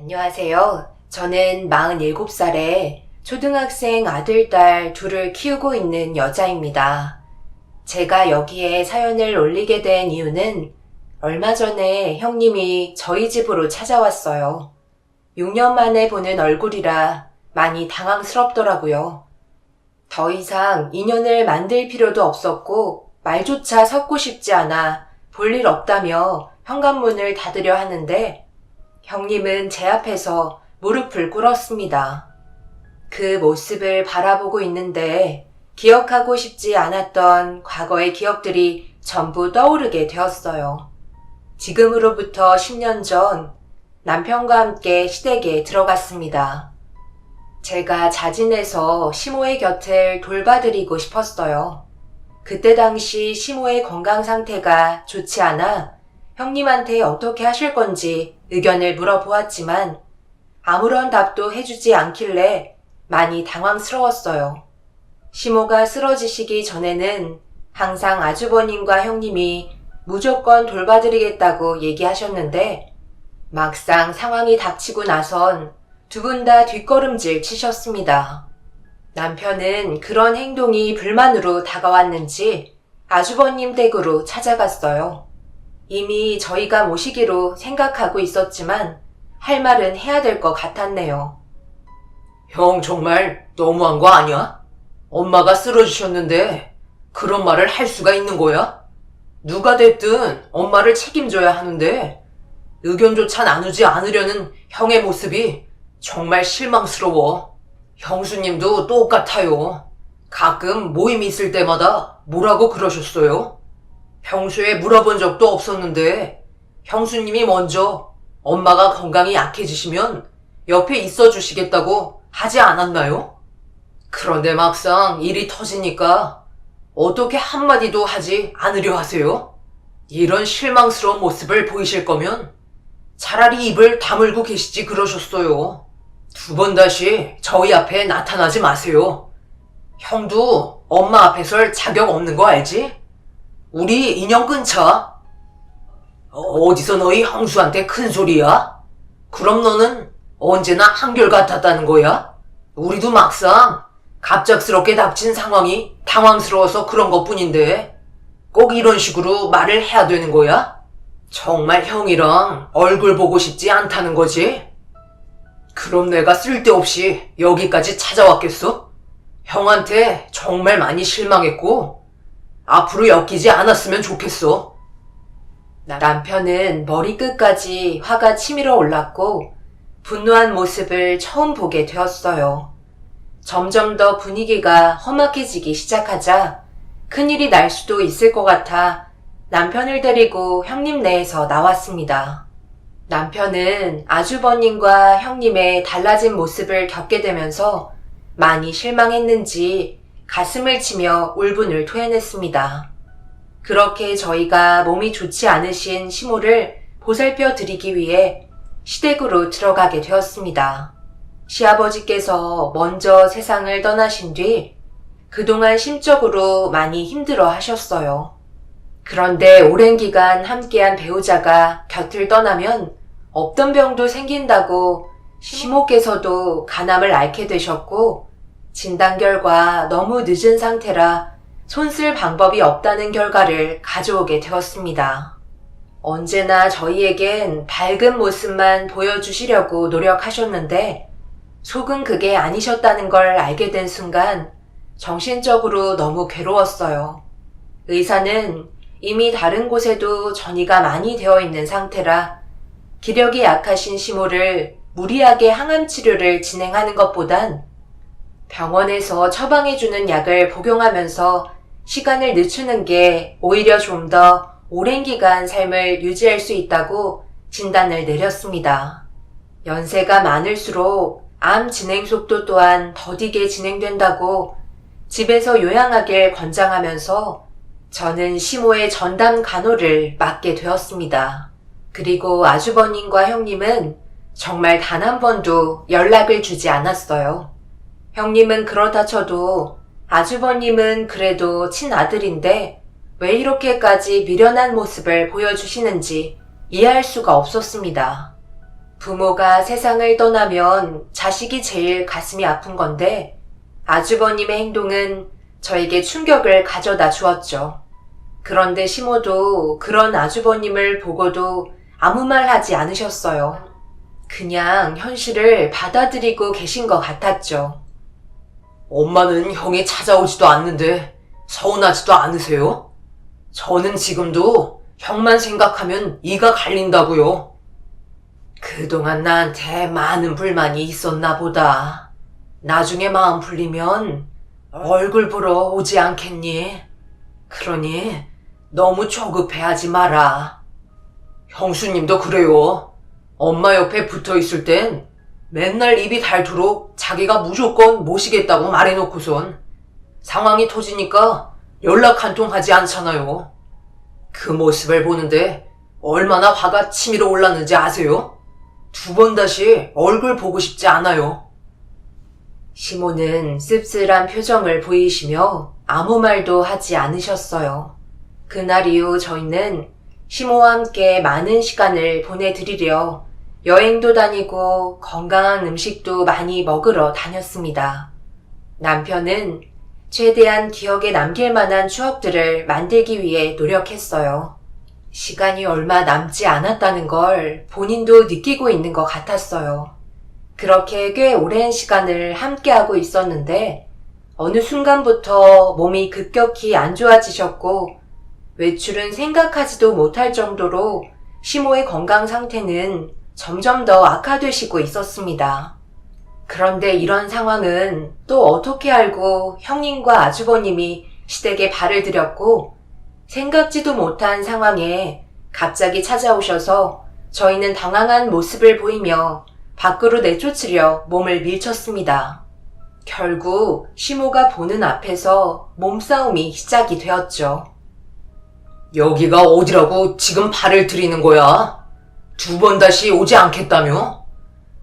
안녕하세요. 저는 47살에 초등학생 아들, 딸 둘을 키우고 있는 여자입니다. 제가 여기에 사연을 올리게 된 이유는 얼마 전에 형님이 저희 집으로 찾아왔어요. 6년 만에 보는 얼굴이라 많이 당황스럽더라고요. 더 이상 인연을 만들 필요도 없었고 말조차 섞고 싶지 않아 볼 일 없다며 현관문을 닫으려 하는데 형님은 제 앞에서 무릎을 꿇었습니다. 그 모습을 바라보고 있는데 기억하고 싶지 않았던 과거의 기억들이 전부 떠오르게 되었어요. 지금으로부터 10년 전 남편과 함께 시댁에 들어갔습니다. 제가 자진해서 시모의 곁을 돌봐드리고 싶었어요. 그때 당시 시모의 건강 상태가 좋지 않아 형님한테 어떻게 하실 건지 의견을 물어보았지만 아무런 답도 해주지 않길래 많이 당황스러웠어요. 시모가 쓰러지시기 전에는 항상 아주버님과 형님이 무조건 돌봐드리겠다고 얘기하셨는데 막상 상황이 닥치고 나선 두 분 다 뒷걸음질 치셨습니다. 남편은 그런 행동이 불만으로 다가왔는지 아주버님 댁으로 찾아갔어요. 이미 저희가 모시기로 생각하고 있었지만 할 말은 해야 될 것 같았네요. 형 정말 너무한 거 아니야? 엄마가 쓰러지셨는데 그런 말을 할 수가 있는 거야? 누가 됐든 엄마를 책임져야 하는데 의견조차 나누지 않으려는 형의 모습이 정말 실망스러워. 형수님도 똑같아요. 가끔 모임 있을 때마다 뭐라고 그러셨어요? 평소에 물어본 적도 없었는데 형수님이 먼저 엄마가 건강이 약해지시면 옆에 있어 주시겠다고 하지 않았나요? 그런데 막상 일이 터지니까 어떻게 한마디도 하지 않으려 하세요? 이런 실망스러운 모습을 보이실 거면 차라리 입을 다물고 계시지 그러셨어요. 두 번 다시 저희 앞에 나타나지 마세요. 형도 엄마 앞에 설 자격 없는 거 알지? 우리 인연 끊자. 어디서 너희 형수한테 큰 소리야? 그럼 너는 언제나 한결같았다는 거야? 우리도 막상 갑작스럽게 닥친 상황이 당황스러워서 그런 것뿐인데 꼭 이런 식으로 말을 해야 되는 거야? 정말 형이랑 얼굴 보고 싶지 않다는 거지? 그럼 내가 쓸데없이 여기까지 찾아왔겠어? 형한테 정말 많이 실망했고 앞으로 엮이지 않았으면 좋겠어. 남편은 머리끝까지 화가 치밀어 올랐고 분노한 모습을 처음 보게 되었어요. 점점 더 분위기가 험악해지기 시작하자 큰일이 날 수도 있을 것 같아 남편을 데리고 형님 내에서 나왔습니다. 남편은 아주버님과 형님의 달라진 모습을 겪게 되면서 많이 실망했는지 가슴을 치며 울분을 토해냈습니다. 그렇게 저희가 몸이 좋지 않으신 시모를 보살펴 드리기 위해 시댁으로 들어가게 되었습니다. 시아버지께서 먼저 세상을 떠나신 뒤 그동안 심적으로 많이 힘들어 하셨어요. 그런데 오랜 기간 함께한 배우자가 곁을 떠나면 없던 병도 생긴다고 시모께서도 간암을 앓게 되셨고 진단 결과 너무 늦은 상태라 손쓸 방법이 없다는 결과를 가져오게 되었습니다. 언제나 저희에겐 밝은 모습만 보여주시려고 노력하셨는데 속은 그게 아니셨다는 걸 알게 된 순간 정신적으로 너무 괴로웠어요. 의사는 이미 다른 곳에도 전이가 많이 되어 있는 상태라 기력이 약하신 시모를 무리하게 항암 치료를 진행하는 것보단 병원에서 처방해주는 약을 복용하면서 시간을 늦추는 게 오히려 좀 더 오랜 기간 삶을 유지할 수 있다고 진단을 내렸습니다. 연세가 많을수록 암 진행 속도 또한 더디게 진행된다고 집에서 요양하길 권장하면서 저는 시모의 전담 간호를 맡게 되었습니다. 그리고 아주버님과 형님은 정말 단 한 번도 연락을 주지 않았어요. 형님은 그렇다 쳐도 아주버님은 그래도 친아들인데 왜 이렇게까지 미련한 모습을 보여주시는지 이해할 수가 없었습니다. 부모가 세상을 떠나면 자식이 제일 가슴이 아픈 건데 아주버님의 행동은 저에게 충격을 가져다 주었죠. 그런데 시모도 그런 아주버님을 보고도 아무 말 하지 않으셨어요. 그냥 현실을 받아들이고 계신 것 같았죠. 엄마는 형이 찾아오지도 않는데 서운하지도 않으세요? 저는 지금도 형만 생각하면 이가 갈린다고요. 그동안 나한테 많은 불만이 있었나 보다. 나중에 마음 풀리면 얼굴 보러 오지 않겠니? 그러니 너무 조급해하지 마라. 형수님도 그래요. 엄마 옆에 붙어 있을 땐 맨날 입이 닳도록 자기가 무조건 모시겠다고 말해놓고선 상황이 터지니까 연락 한 통 하지 않잖아요. 그 모습을 보는데 얼마나 화가 치밀어 올랐는지 아세요? 2번 다시 얼굴 보고 싶지 않아요. 시모는 씁쓸한 표정을 보이시며 아무 말도 하지 않으셨어요. 그날 이후 저희는 시모와 함께 많은 시간을 보내드리려 여행도 다니고 건강한 음식도 많이 먹으러 다녔습니다. 남편은 최대한 기억에 남길 만한 추억들을 만들기 위해 노력했어요. 시간이 얼마 남지 않았다는 걸 본인도 느끼고 있는 것 같았어요. 그렇게 꽤 오랜 시간을 함께하고 있었는데 어느 순간부터 몸이 급격히 안 좋아지셨고 외출은 생각하지도 못할 정도로 시모의 건강 상태는 점점 더 악화되시고 있었습니다. 그런데 이런 상황은 또 어떻게 알고 형님과 아주버님이 시댁에 발을 들였고 생각지도 못한 상황에 갑자기 찾아오셔서 저희는 당황한 모습을 보이며 밖으로 내쫓으려 몸을 밀쳤습니다. 결국 시모가 보는 앞에서 몸싸움이 시작이 되었죠. 여기가 어디라고 지금 발을 들이는 거야? 2번 다시 오지 않겠다며?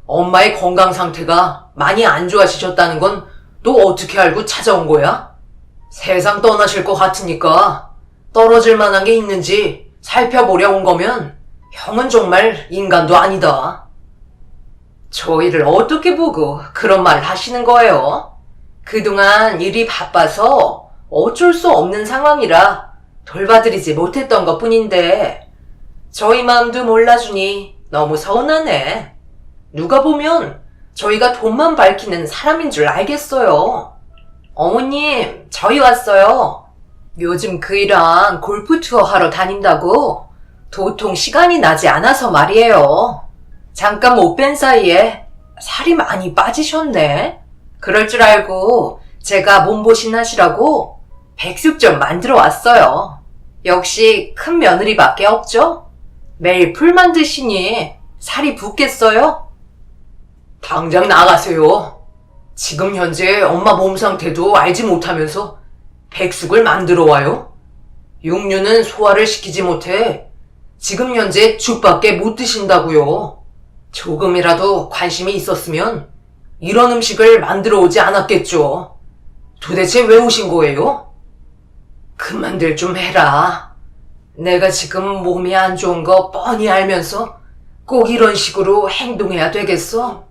엄마의 건강 상태가 많이 안 좋아지셨다는 건 또 어떻게 알고 찾아온 거야? 세상 떠나실 것 같으니까 떨어질 만한 게 있는지 살펴보려 온 거면 형은 정말 인간도 아니다. 저희를 어떻게 보고 그런 말을 하시는 거예요? 그동안 일이 바빠서 어쩔 수 없는 상황이라 돌봐드리지 못했던 것 뿐인데 저희 마음도 몰라주니 너무 서운하네. 누가 보면 저희가 돈만 밝히는 사람인 줄 알겠어요. 어머님, 저희 왔어요. 요즘 그이랑 골프 투어 하러 다닌다고 도통 시간이 나지 않아서 말이에요. 잠깐 못 뵌 사이에 살이 많이 빠지셨네. 그럴 줄 알고 제가 몸보신하시라고 백숙 좀 만들어 왔어요. 역시 큰 며느리밖에 없죠? 매일 풀만 드시니 살이 붙겠어요? 당장 나가세요. 지금 현재 엄마 몸 상태도 알지 못하면서 백숙을 만들어 와요? 육류는 소화를 시키지 못해 지금 현재 죽밖에 못 드신다고요. 조금이라도 관심이 있었으면 이런 음식을 만들어 오지 않았겠죠. 도대체 왜 오신 거예요? 그만들 좀 해라. 내가 지금 몸이 안 좋은 거 뻔히 알면서 꼭 이런 식으로 행동해야 되겠어?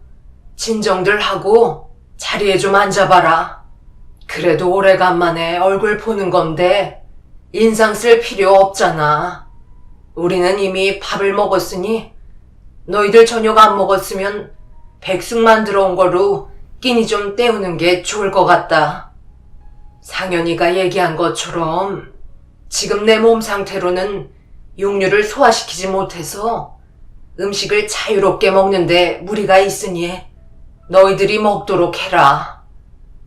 진정들 하고 자리에 좀 앉아봐라. 그래도 오래간만에 얼굴 보는 건데 인상 쓸 필요 없잖아. 우리는 이미 밥을 먹었으니 너희들 저녁 안 먹었으면 백숙 만들어 온 거로 끼니 좀 때우는 게 좋을 것 같다. 상현이가 얘기한 것처럼 지금 내 몸 상태로는 육류를 소화시키지 못해서 음식을 자유롭게 먹는데 무리가 있으니 너희들이 먹도록 해라.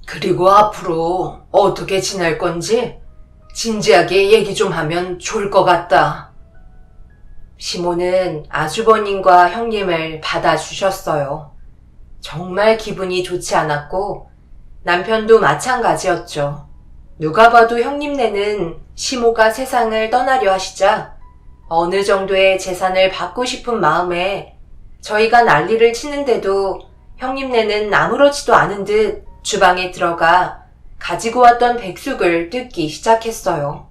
그리고 앞으로 어떻게 지낼 건지 진지하게 얘기 좀 하면 좋을 것 같다. 시모는 아주버님과 형님을 받아주셨어요. 정말 기분이 좋지 않았고 남편도 마찬가지였죠. 누가 봐도 형님네는 시모가 세상을 떠나려 하시자 어느 정도의 재산을 받고 싶은 마음에 저희가 난리를 치는데도 형님네는 아무렇지도 않은 듯 주방에 들어가 가지고 왔던 백숙을 뜯기 시작했어요.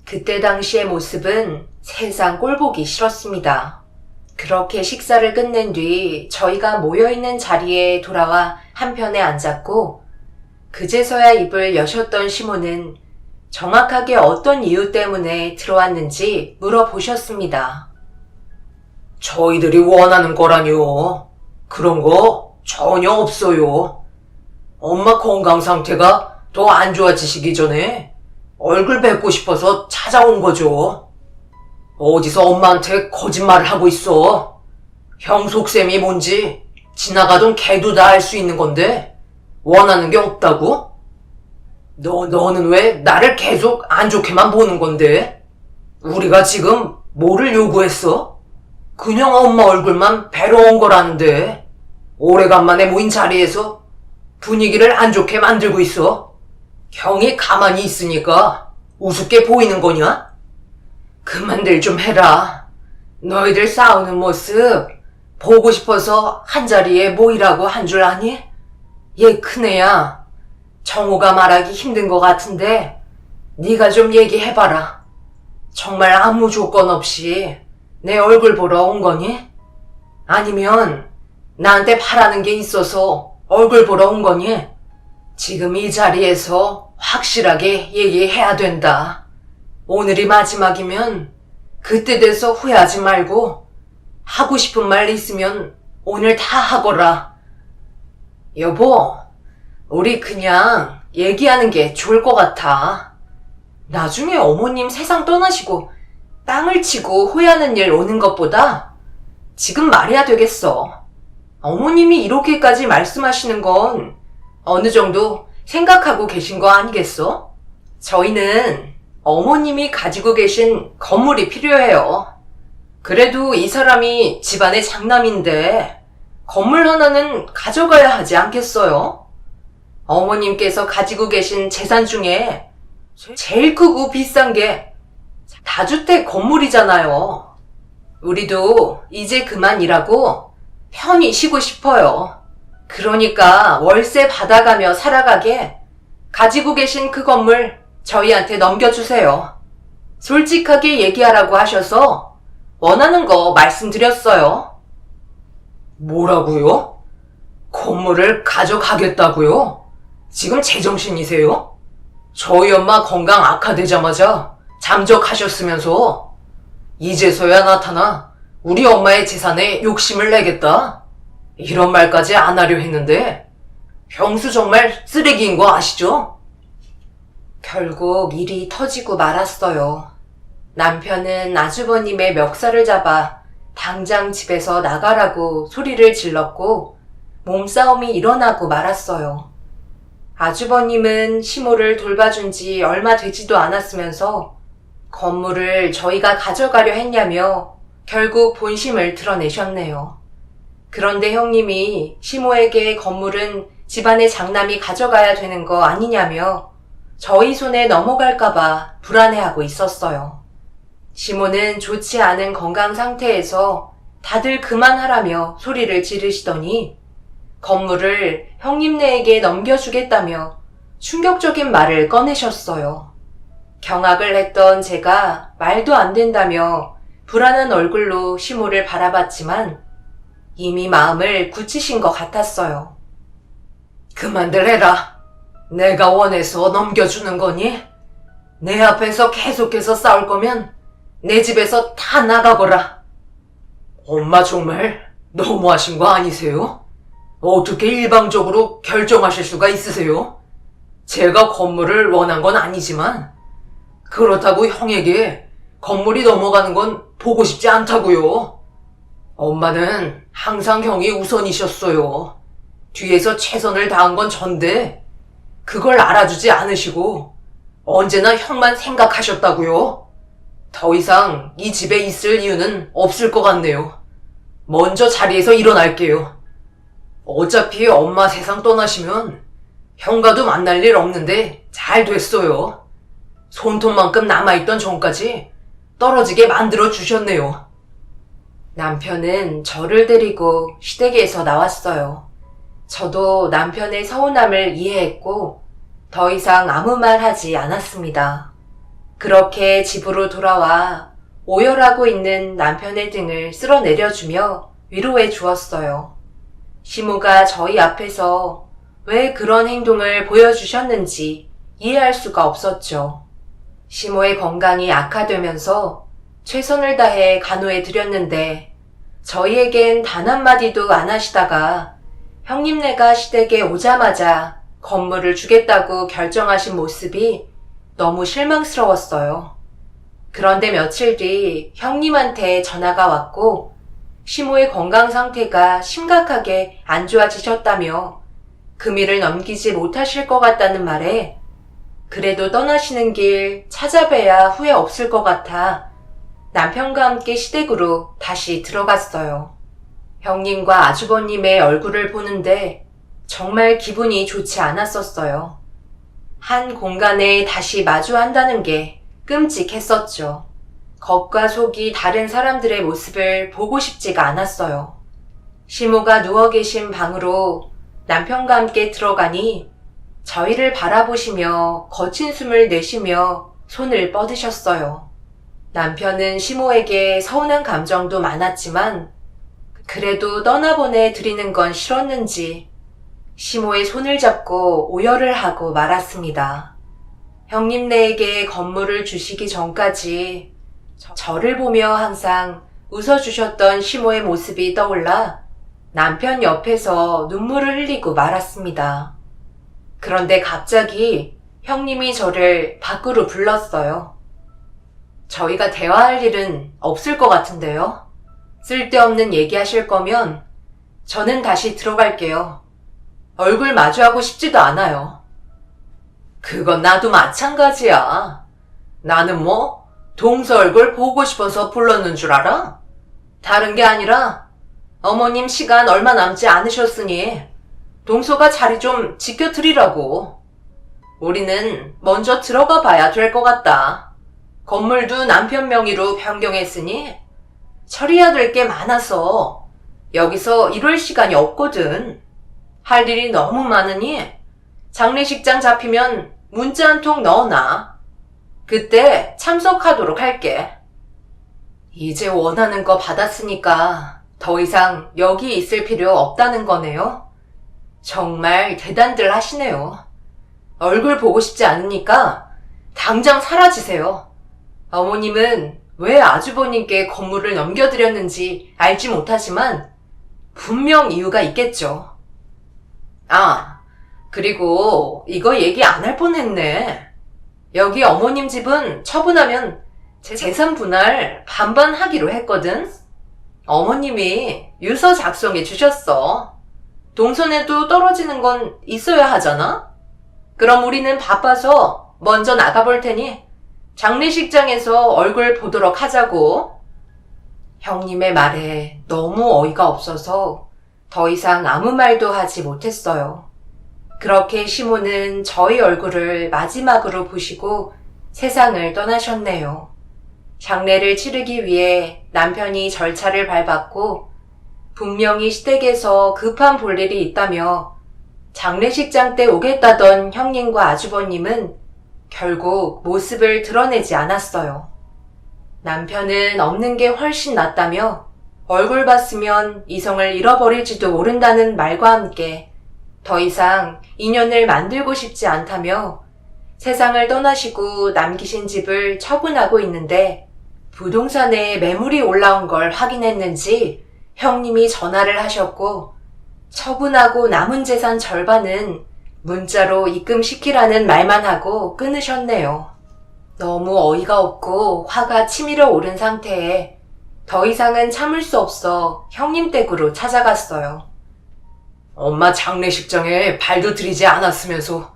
그때 당시의 모습은 세상 꼴보기 싫었습니다. 그렇게 식사를 끝낸 뒤 저희가 모여있는 자리에 돌아와 한편에 앉았고, 그제서야 입을 여셨던 시모는 정확하게 어떤 이유 때문에 들어왔는지 물어보셨습니다. 저희들이 원하는 거라뇨. 그런 거 전혀 없어요. 엄마 건강 상태가 더 안 좋아지시기 전에 얼굴 뵙고 싶어서 찾아온 거죠. 어디서 엄마한테 거짓말을 하고 있어. 형 속셈이 뭔지 지나가던 개도 다 알 수 있는 건데 원하는 게 없다고? 너는 왜 나를 계속 안 좋게만 보는 건데? 우리가 지금 뭐를 요구했어? 그냥 엄마 얼굴만 뵈러 온 거라는데 오래간만에 모인 자리에서 분위기를 안 좋게 만들고 있어. 형이 가만히 있으니까 우습게 보이는 거냐? 그만들 좀 해라. 너희들 싸우는 모습 보고 싶어서 한자리에 모이라고 한 줄 아니? 얘 큰애야. 정우가 말하기 힘든 것 같은데 네가 좀 얘기해봐라. 정말 아무 조건 없이 내 얼굴 보러 온 거니? 아니면 나한테 바라는 게 있어서 얼굴 보러 온 거니? 지금 이 자리에서 확실하게 얘기해야 된다. 오늘이 마지막이면 그때 돼서 후회하지 말고 하고 싶은 말 있으면 오늘 다 하거라. 여보, 우리 그냥 얘기하는 게 좋을 것 같아. 나중에 어머님 세상 떠나시고 땅을 치고 후회하는 일 오는 것보다 지금 말해야 되겠어. 어머님이 이렇게까지 말씀하시는 건 어느 정도 생각하고 계신 거 아니겠어? 저희는 어머님이 가지고 계신 건물이 필요해요. 그래도 이 사람이 집안의 장남인데 건물 하나는 가져가야 하지 않겠어요? 어머님께서 가지고 계신 재산 중에 제일 크고 비싼 게 다주택 건물이잖아요. 우리도 이제 그만 일하고 편히 쉬고 싶어요. 그러니까 월세 받아가며 살아가게 가지고 계신 그 건물 저희한테 넘겨주세요. 솔직하게 얘기하라고 하셔서 원하는 거 말씀드렸어요. 뭐라고요? 건물을 가져가겠다고요? 지금 제정신이세요? 저희 엄마 건강 악화되자마자 잠적하셨으면서 이제서야 나타나 우리 엄마의 재산에 욕심을 내겠다? 이런 말까지 안 하려 했는데 형수 정말 쓰레기인 거 아시죠? 결국 일이 터지고 말았어요. 남편은 아주버님의 멱살을 잡아 당장 집에서 나가라고 소리를 질렀고 몸싸움이 일어나고 말았어요. 아주버님은 시모를 돌봐준 지 얼마 되지도 않았으면서 건물을 저희가 가져가려 했냐며 결국 본심을 드러내셨네요. 그런데 형님이 시모에게 건물은 집안의 장남이 가져가야 되는 거 아니냐며 저희 손에 넘어갈까봐 불안해하고 있었어요. 시모는 좋지 않은 건강 상태에서 다들 그만하라며 소리를 지르시더니 건물을 형님네에게 넘겨주겠다며 충격적인 말을 꺼내셨어요. 경악을 했던 제가 말도 안 된다며 불안한 얼굴로 시모를 바라봤지만 이미 마음을 굳히신 것 같았어요. 그만들 해라. 내가 원해서 넘겨주는 거니? 내 앞에서 계속해서 싸울 거면 내 집에서 다 나가거라. 엄마 정말 너무하신 거 아니세요? 어떻게 일방적으로 결정하실 수가 있으세요? 제가 건물을 원한 건 아니지만 그렇다고 형에게 건물이 넘어가는 건 보고 싶지 않다고요. 엄마는 항상 형이 우선이셨어요. 뒤에서 최선을 다한 건 전데 그걸 알아주지 않으시고 언제나 형만 생각하셨다고요. 더 이상 이 집에 있을 이유는 없을 것 같네요. 먼저 자리에서 일어날게요. 어차피 엄마 세상 떠나시면 형과도 만날 일 없는데 잘 됐어요. 손톱만큼 남아있던 정까지 떨어지게 만들어 주셨네요. 남편은 저를 데리고 시댁에서 나왔어요. 저도 남편의 서운함을 이해했고 더 이상 아무 말 하지 않았습니다. 그렇게 집으로 돌아와 오열하고 있는 남편의 등을 쓸어내려주며 위로해 주었어요. 시모가 저희 앞에서 왜 그런 행동을 보여주셨는지 이해할 수가 없었죠. 시모의 건강이 악화되면서 최선을 다해 간호해 드렸는데 저희에겐 단 한마디도 안 하시다가 형님네가 시댁에 오자마자 건물을 주겠다고 결정하신 모습이 너무 실망스러웠어요. 그런데 며칠 뒤 형님한테 전화가 왔고 시모의 건강 상태가 심각하게 안 좋아지셨다며 금일을 넘기지 못하실 것 같다는 말에 그래도 떠나시는 길 찾아뵈야 후회 없을 것 같아 남편과 함께 시댁으로 다시 들어갔어요. 형님과 아주버님의 얼굴을 보는데 정말 기분이 좋지 않았었어요. 한 공간에 다시 마주한다는 게 끔찍했었죠. 겉과 속이 다른 사람들의 모습을 보고 싶지가 않았어요. 시모가 누워 계신 방으로 남편과 함께 들어가니 저희를 바라보시며 거친 숨을 내쉬며 손을 뻗으셨어요. 남편은 시모에게 서운한 감정도 많았지만 그래도 떠나보내 드리는 건 싫었는지 시모의 손을 잡고 오열을 하고 말았습니다. 형님네에게 건물을 주시기 전까지 저를 보며 항상 웃어주셨던 시모의 모습이 떠올라 남편 옆에서 눈물을 흘리고 말았습니다. 그런데 갑자기 형님이 저를 밖으로 불렀어요. 저희가 대화할 일은 없을 것 같은데요. 쓸데없는 얘기하실 거면 저는 다시 들어갈게요. 얼굴 마주하고 싶지도 않아요. 그건 나도 마찬가지야. 나는 뭐 동서 얼굴 보고 싶어서 불렀는 줄 알아? 다른 게 아니라 어머님 시간 얼마 남지 않으셨으니 동서가 자리 좀 지켜드리라고. 우리는 먼저 들어가 봐야 될 것 같다. 건물도 남편 명의로 변경했으니 처리해야 될 게 많아서 여기서 이럴 시간이 없거든. 할 일이 너무 많으니 장례식장 잡히면 문자 한 통 넣어놔. 그때 참석하도록 할게. 이제 원하는 거 받았으니까 더 이상 여기 있을 필요 없다는 거네요. 정말 대단들 하시네요. 얼굴 보고 싶지 않으니까 당장 사라지세요. 어머님은 왜 아주버님께 건물을 넘겨드렸는지 알지 못하지만 분명 이유가 있겠죠. 아, 그리고 이거 얘기 안 할 뻔했네. 여기 어머님 집은 처분하면 재산 분할 반반 하기로 했거든. 어머님이 유서 작성해 주셨어. 동선에도 떨어지는 건 있어야 하잖아? 그럼 우리는 바빠서 먼저 나가볼 테니 장례식장에서 얼굴 보도록 하자고. 형님의 말에 너무 어이가 없어서 더 이상 아무 말도 하지 못했어요. 그렇게 시모는 저희 얼굴을 마지막으로 보시고 세상을 떠나셨네요. 장례를 치르기 위해 남편이 절차를 밟았고 분명히 시댁에서 급한 볼일이 있다며 장례식장 때 오겠다던 형님과 아주버님은 결국 모습을 드러내지 않았어요. 남편은 없는 게 훨씬 낫다며 얼굴 봤으면 이성을 잃어버릴지도 모른다는 말과 함께 더 이상 인연을 만들고 싶지 않다며 세상을 떠나시고 남기신 집을 처분하고 있는데 부동산에 매물이 올라온 걸 확인했는지 형님이 전화를 하셨고 처분하고 남은 재산 절반은 문자로 입금시키라는 말만 하고 끊으셨네요. 너무 어이가 없고 화가 치밀어 오른 상태에 더 이상은 참을 수 없어 형님 댁으로 찾아갔어요. 엄마 장례식장에 발도 들이지 않았으면서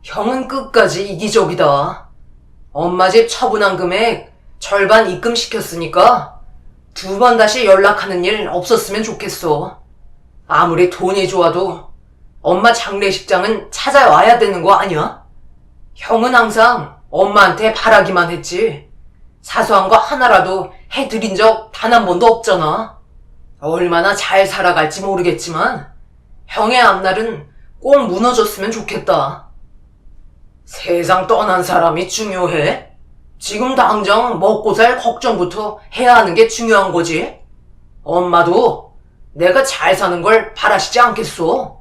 형은 끝까지 이기적이다. 엄마 집 처분한 금액 절반 입금시켰으니까 2번 다시 연락하는 일 없었으면 좋겠어. 아무리 돈이 좋아도 엄마 장례식장은 찾아와야 되는 거 아니야? 형은 항상 엄마한테 바라기만 했지. 사소한 거 하나라도 해드린 적 단 한 번도 없잖아. 얼마나 잘 살아갈지 모르겠지만 형의 앞날은 꼭 무너졌으면 좋겠다. 세상 떠난 사람이 중요해? 지금 당장 먹고 살 걱정부터 해야 하는 게 중요한 거지. 엄마도 내가 잘 사는 걸 바라시지 않겠소.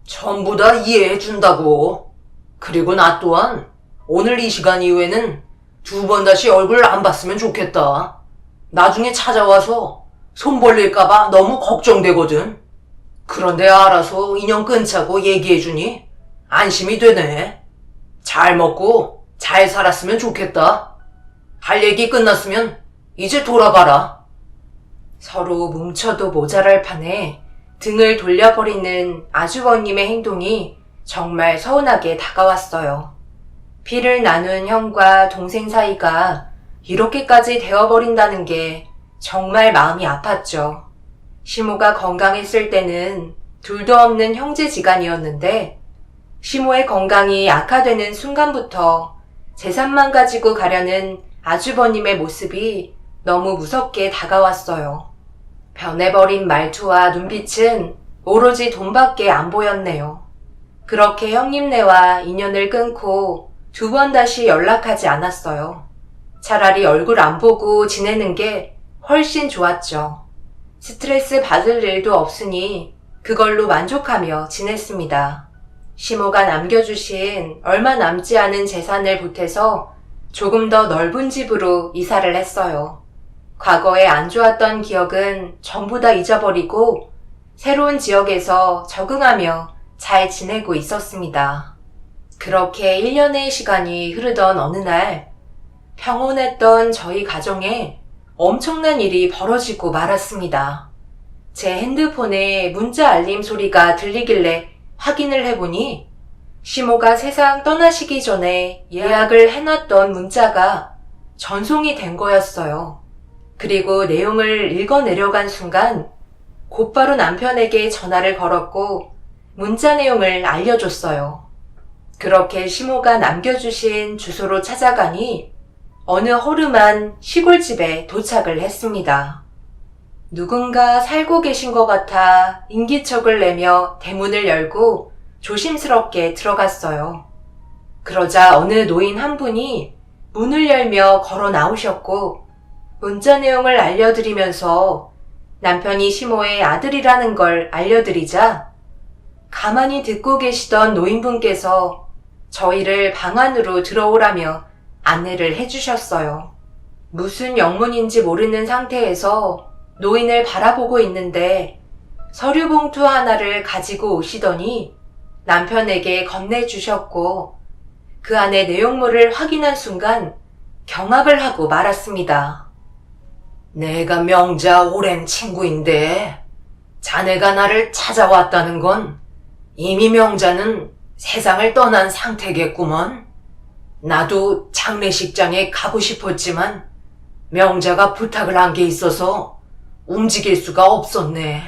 전부 다 이해해 준다고. 그리고 나 또한 오늘 이 시간 이후에는 2번 다시 얼굴 안 봤으면 좋겠다. 나중에 찾아와서 손 벌릴까봐 너무 걱정되거든. 그런데 알아서 인연 끊자고 얘기해주니 안심이 되네. 잘 먹고 잘 살았으면 좋겠다. 할 얘기 끝났으면 이제 돌아가라. 서로 뭉쳐도 모자랄 판에 등을 돌려버리는 아주버님의 행동이 정말 서운하게 다가왔어요. 피를 나눈 형과 동생 사이가 이렇게까지 되어버린다는 게 정말 마음이 아팠죠. 시모가 건강했을 때는 둘도 없는 형제지간이었는데 시모의 건강이 악화되는 순간부터 재산만 가지고 가려는 아주버님의 모습이 너무 무섭게 다가왔어요. 변해버린 말투와 눈빛은 오로지 돈밖에 안 보였네요. 그렇게 형님네와 인연을 끊고 2번 다시 연락하지 않았어요. 차라리 얼굴 안 보고 지내는 게 훨씬 좋았죠. 스트레스 받을 일도 없으니 그걸로 만족하며 지냈습니다. 시모가 남겨주신 얼마 남지 않은 재산을 보태서 조금 더 넓은 집으로 이사를 했어요. 과거에 안 좋았던 기억은 전부 다 잊어버리고 새로운 지역에서 적응하며 잘 지내고 있었습니다. 그렇게 1년의 시간이 흐르던 어느 날 평온했던 저희 가정에 엄청난 일이 벌어지고 말았습니다. 제 핸드폰에 문자 알림 소리가 들리길래 확인을 해보니 시모가 세상 떠나시기 전에 예약을 해놨던 문자가 전송이 된 거였어요. 그리고 내용을 읽어내려간 순간 곧바로 남편에게 전화를 걸었고 문자 내용을 알려줬어요. 그렇게 시모가 남겨주신 주소로 찾아가니 어느 허름한 시골집에 도착을 했습니다. 누군가 살고 계신 것 같아 인기척을 내며 대문을 열고 조심스럽게 들어갔어요. 그러자 어느 노인 한 분이 문을 열며 걸어 나오셨고 문자 내용을 알려드리면서 남편이 시모의 아들이라는 걸 알려드리자 가만히 듣고 계시던 노인분께서 저희를 방 안으로 들어오라며 안내를 해주셨어요. 무슨 영문인지 모르는 상태에서 노인을 바라보고 있는데 서류 봉투 하나를 가지고 오시더니 남편에게 건네주셨고 그 안에 내용물을 확인한 순간 경악을 하고 말았습니다. 내가 명자 오랜 친구인데 자네가 나를 찾아왔다는 건 이미 명자는 세상을 떠난 상태겠구먼. 나도 장례식장에 가고 싶었지만 명자가 부탁을 한 게 있어서 움직일 수가 없었네.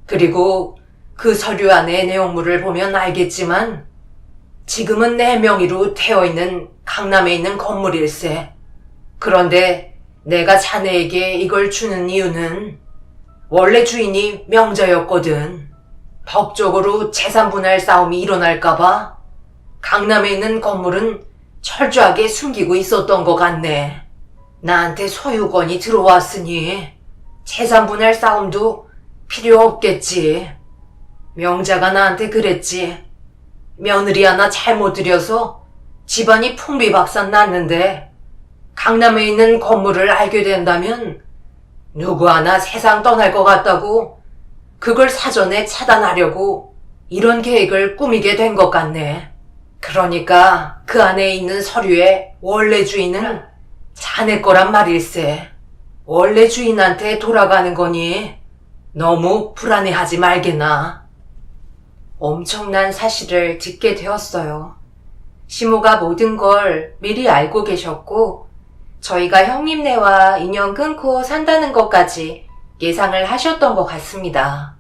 그리고 그 서류 안의 내용물을 보면 알겠지만 지금은 내 명의로 되어 있는 강남에 있는 건물일세. 그런데 내가 자네에게 이걸 주는 이유는 원래 주인이 명자였거든. 법적으로 재산분할 싸움이 일어날까봐 강남에 있는 건물은 철저하게 숨기고 있었던 것 같네. 나한테 소유권이 들어왔으니 재산분할 싸움도 필요 없겠지. 명자가 나한테 그랬지. 며느리 하나 잘못 들여서 집안이 풍비박산 났는데 강남에 있는 건물을 알게 된다면 누구 하나 세상 떠날 것 같다고 그걸 사전에 차단하려고 이런 계획을 꾸미게 된 것 같네. 그러니까 그 안에 있는 서류의 원래 주인은 자네 거란 말일세. 원래 주인한테 돌아가는 거니 너무 불안해하지 말게나. 엄청난 사실을 듣게 되었어요. 시모가 모든 걸 미리 알고 계셨고 저희가 형님네와 인연 끊고 산다는 것까지 예상을 하셨던 것 같습니다.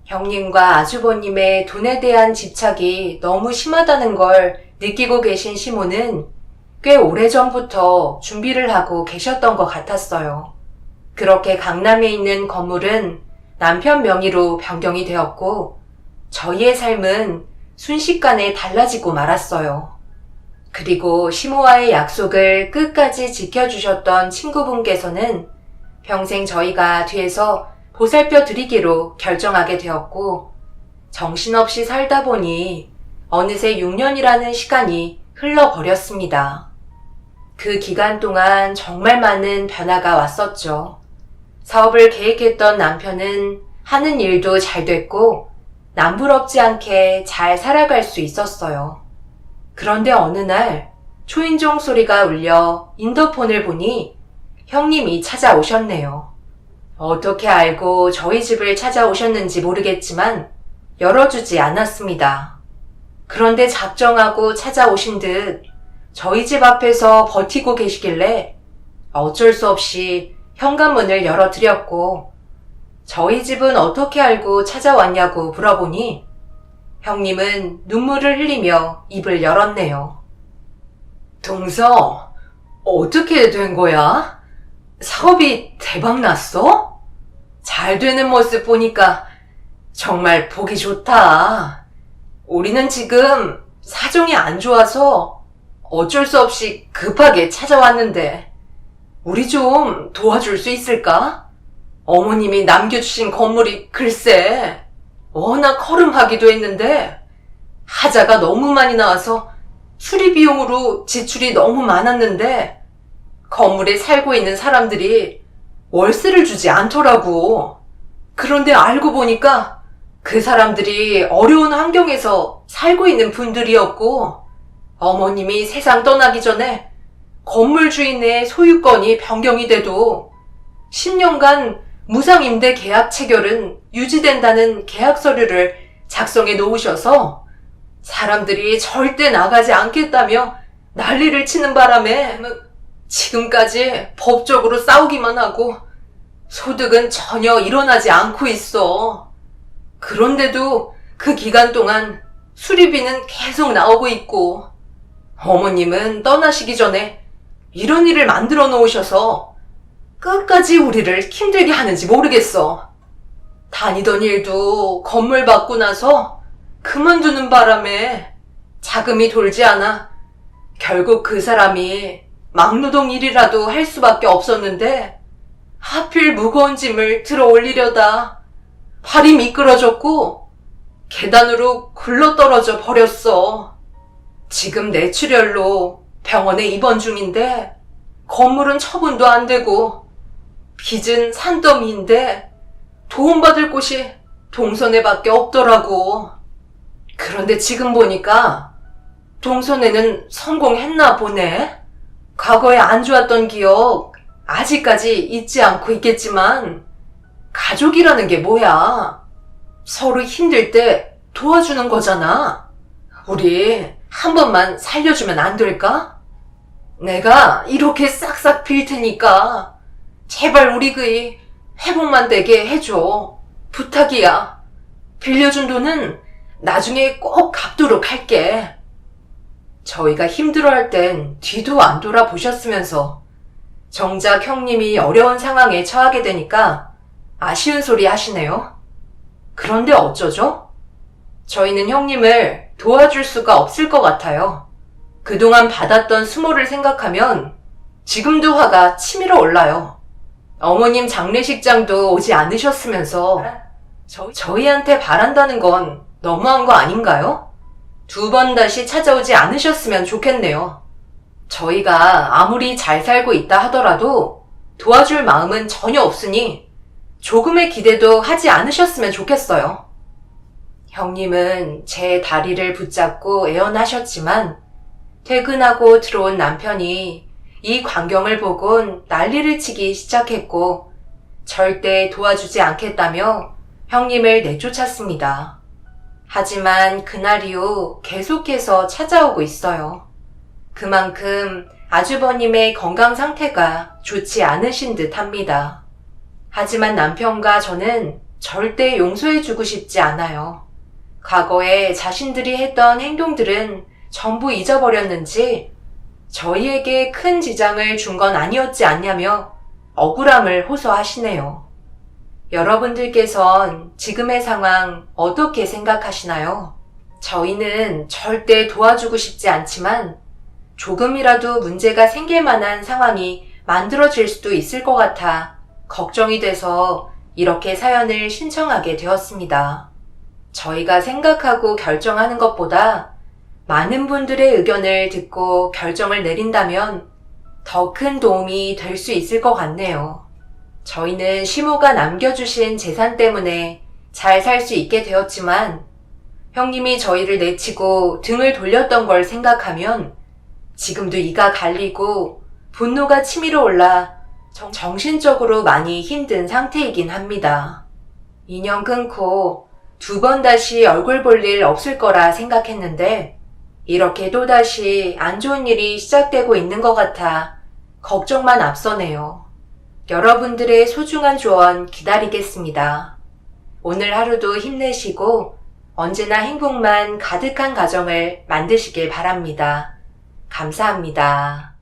형님과 아주버님의 돈에 대한 집착이 너무 심하다는 걸 느끼고 계신 시모는 꽤 오래전부터 준비를 하고 계셨던 것 같았어요. 그렇게 강남에 있는 건물은 남편 명의로 변경이 되었고 저희의 삶은 순식간에 달라지고 말았어요. 그리고 시모와의 약속을 끝까지 지켜주셨던 친구분께서는 평생 저희가 뒤에서 보살펴 드리기로 결정하게 되었고, 정신없이 살다 보니 어느새 6년이라는 시간이 흘러버렸습니다. 그 기간 동안 정말 많은 변화가 왔었죠. 사업을 계획했던 남편은 하는 일도 잘 됐고 남부럽지 않게 잘 살아갈 수 있었어요. 그런데 어느 날 초인종 소리가 울려 인터폰을 보니 형님이 찾아오셨네요. 어떻게 알고 저희 집을 찾아오셨는지 모르겠지만 열어주지 않았습니다. 그런데 작정하고 찾아오신 듯 저희 집 앞에서 버티고 계시길래 어쩔 수 없이 현관문을 열어드렸고, 저희 집은 어떻게 알고 찾아왔냐고 물어보니 형님은 눈물을 흘리며 입을 열었네요. 동서, 어떻게 된 거야? 사업이 대박 났어? 잘 되는 모습 보니까 정말 보기 좋다. 우리는 지금 사정이 안 좋아서 어쩔 수 없이 급하게 찾아왔는데 우리 좀 도와줄 수 있을까? 어머님이 남겨주신 건물이 글쎄 워낙 허름하기도 했는데 하자가 너무 많이 나와서 수리 비용으로 지출이 너무 많았는데 건물에 살고 있는 사람들이 월세를 주지 않더라고. 그런데 알고 보니까 그 사람들이 어려운 환경에서 살고 있는 분들이었고, 어머님이 세상 떠나기 전에 건물 주인의 소유권이 변경이 돼도 10년간 무상임대 계약 체결은 유지된다는 계약 서류를 작성해 놓으셔서 사람들이 절대 나가지 않겠다며 난리를 치는 바람에 지금까지 법적으로 싸우기만 하고 소득은 전혀 일어나지 않고 있어. 그런데도 그 기간 동안 수리비는 계속 나오고 있고, 어머님은 떠나시기 전에 이런 일을 만들어 놓으셔서 끝까지 우리를 힘들게 하는지 모르겠어. 다니던 일도 건물 받고 나서 그만두는 바람에 자금이 돌지 않아 결국 그 사람이 막노동 일이라도 할 수밖에 없었는데 하필 무거운 짐을 들어 올리려다 발이 미끄러졌고 계단으로 굴러떨어져 버렸어. 지금 뇌출혈로 병원에 입원 중인데 건물은 처분도 안 되고 빚은 산더미인데 도움받을 곳이 동선에밖에 없더라고. 그런데 지금 보니까 동선에는 성공했나 보네. 과거에 안 좋았던 기억 아직까지 잊지 않고 있겠지만 가족이라는 게 뭐야? 서로 힘들 때 도와주는 거잖아. 우리 한 번만 살려주면 안 될까? 내가 이렇게 싹싹 빌 테니까 제발 우리 그이 회복만 되게 해줘. 부탁이야. 빌려준 돈은 나중에 꼭 갚도록 할게. 저희가 힘들어할 땐 뒤도 안 돌아보셨으면서 정작 형님이 어려운 상황에 처하게 되니까 아쉬운 소리 하시네요. 그런데 어쩌죠? 저희는 형님을 도와줄 수가 없을 것 같아요. 그동안 받았던 수모를 생각하면 지금도 화가 치밀어 올라요. 어머님 장례식장도 오지 않으셨으면서 저희한테 바란다는 건 너무한 거 아닌가요? 2번 다시 찾아오지 않으셨으면 좋겠네요. 저희가 아무리 잘 살고 있다 하더라도 도와줄 마음은 전혀 없으니 조금의 기대도 하지 않으셨으면 좋겠어요. 형님은 제 다리를 붙잡고 애원하셨지만 퇴근하고 들어온 남편이 이 광경을 보곤 난리를 치기 시작했고 절대 도와주지 않겠다며 형님을 내쫓았습니다. 하지만 그날 이후 계속해서 찾아오고 있어요. 그만큼 아주버님의 건강 상태가 좋지 않으신 듯 합니다. 하지만 남편과 저는 절대 용서해주고 싶지 않아요. 과거에 자신들이 했던 행동들은 전부 잊어버렸는지 저희에게 큰 지장을 준 건 아니었지 않냐며 억울함을 호소하시네요. 여러분들께선 지금의 상황 어떻게 생각하시나요? 저희는 절대 도와주고 싶지 않지만 조금이라도 문제가 생길 만한 상황이 만들어질 수도 있을 것 같아 걱정이 돼서 이렇게 사연을 신청하게 되었습니다. 저희가 생각하고 결정하는 것보다 많은 분들의 의견을 듣고 결정을 내린다면 더 큰 도움이 될 수 있을 것 같네요. 저희는 시모가 남겨주신 재산 때문에 잘 살 수 있게 되었지만 형님이 저희를 내치고 등을 돌렸던 걸 생각하면 지금도 이가 갈리고 분노가 치밀어 올라 정신적으로 많이 힘든 상태이긴 합니다. 인연 끊고 2번 다시 얼굴 볼 일 없을 거라 생각했는데 이렇게 또다시 안 좋은 일이 시작되고 있는 것 같아 걱정만 앞서네요. 여러분들의 소중한 조언 기다리겠습니다. 오늘 하루도 힘내시고 언제나 행복만 가득한 가정을 만드시길 바랍니다. 감사합니다.